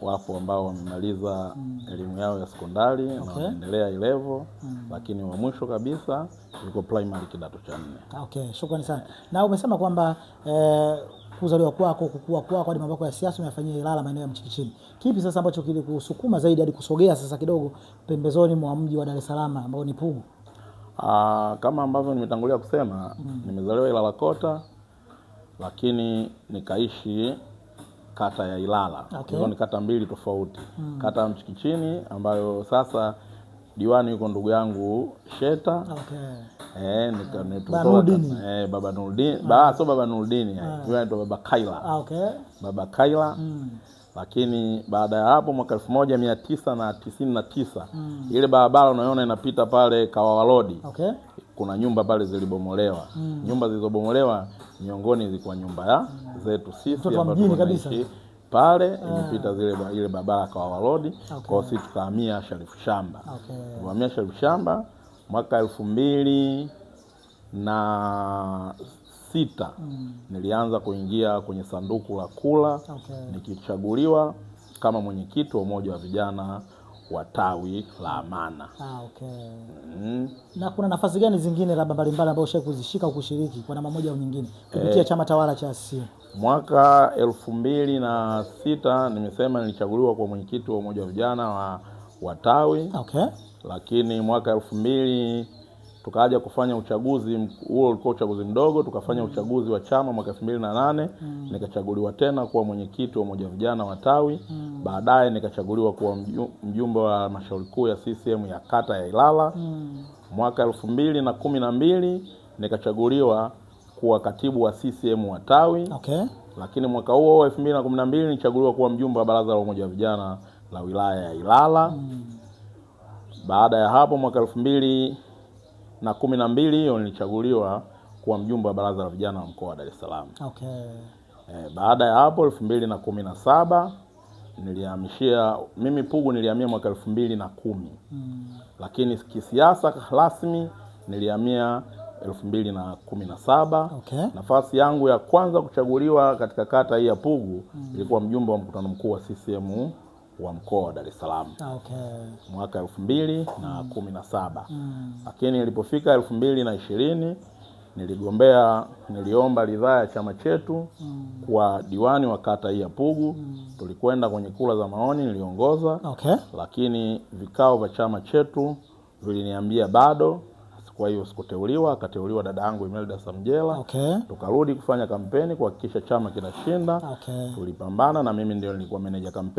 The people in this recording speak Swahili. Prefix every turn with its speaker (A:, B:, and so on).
A: wapo ambao wamemaliza elimu yao ya sekondari na wanaendelea level, lakini wa mwisho kabisa yuko primary kidato cha 4.
B: Okay, shukrani sana. Na umesema kwamba kuzaliwa kwako, kukua kwako hadi mambo yako ya siasa umeyafanyia Ilala, maeneo ya Mchikichini. Kipi sasa ambacho kilikusukuma zaidi hadi kusogea sasa kidogo pembezoni mwa mji wa Dar es Salaam ambao ni Pugu?
A: Kama ambavyo nimetangulia kusema, nimezaliwa Ilala Kota, lakini nikaishi kata ya Ilala. Hizo ni kata mbili tofauti. Kata ya Mchikichini ambayo sasa diwani yuko ndugu yangu Sheta. Baba Nuruddin. Sio Baba Nuruddin, yeye anaitwa Baba Kaila. Baba Kaila. Lakini baada ya hapo mwaka 1999 ile barabara unayoona inapita pale Kawawa Road. Kuna nyumba pale zilibomolewa. Nyumba zilizobomolewa miongoni zilikuwa nyumba ya zetu sisi
B: ambapo tunaishi
A: pale, imepita ile barabara Kawawa Road. Kwa sisi tukahamia Sharifu Shamba. Tukahamia Sharifu Shamba mwaka 2006. Nilianza kuingia kwenye sanduku la kula, nikichaguliwa kama mwenyekiti wa umoja wa vijana wa tawi la Amana.
B: Na kuna nafasi gani zingine labda mbalimbali ambazo ushawahi kuzishika au kushiriki kwa namna moja au nyingine kupitia chama tawala cha CCM?
A: Mwaka 2006 nimesema nilichaguliwa kwa mwenyekiti wa umoja wa vijana wa tawi. Lakini mwaka 2000 tukaja kufanya uchaguzi, huo ulikuwa uchaguzi mdogo, tukafanya uchaguzi wa chama mwaka 2008, nikachaguliwa tena kuwa mwenyekiti wa umoja wa vijana wa tawi. Baadaye nikachaguliwa kuwa mjumbe wa halmashauri kuu ya CCM ya kata ya Ilala. Mwaka 2012 nikachaguliwa kuwa katibu wa CCM wa tawi. Lakini mwaka huo 2012 nilichaguliwa kuwa mjumbe wa baraza la umoja wa vijana la wilaya ya Ilala. Baada ya hapo mwaka 2012 hiyo nilichaguliwa kuwa mjumbe wa baraza la vijana wa mkoa wa Dar es Salaam. Baada ya hapo 2017 nilihamishia mimi Pugu, nilihamia mwaka 2010. Lakini kisiasa rasmi nilihamia 2017. Nafasi yangu ya kwanza kuchaguliwa katika kata hii ya Pugu ilikuwa mjumbe wa mkutano mkuu wa CCM wa mkoa wa Dar es Salaam. Mwaka 2017. Lakini ilipofika 2020 niliomba ridhaa ya chama chetu kwa diwani wa kata hii ya Pugu. Tulikwenda kwenye kura za maoni, niliongoza. Lakini vikao vya chama chetu viliniambia bado, kwa hiyo sikuteuliwa, akateuliwa dada yangu Imelda Samjela. Tukarudi kufanya kampeni kuhakikisha chama kinashinda. Tulipambana na mimi ndio nilikuwa meneja kampeni.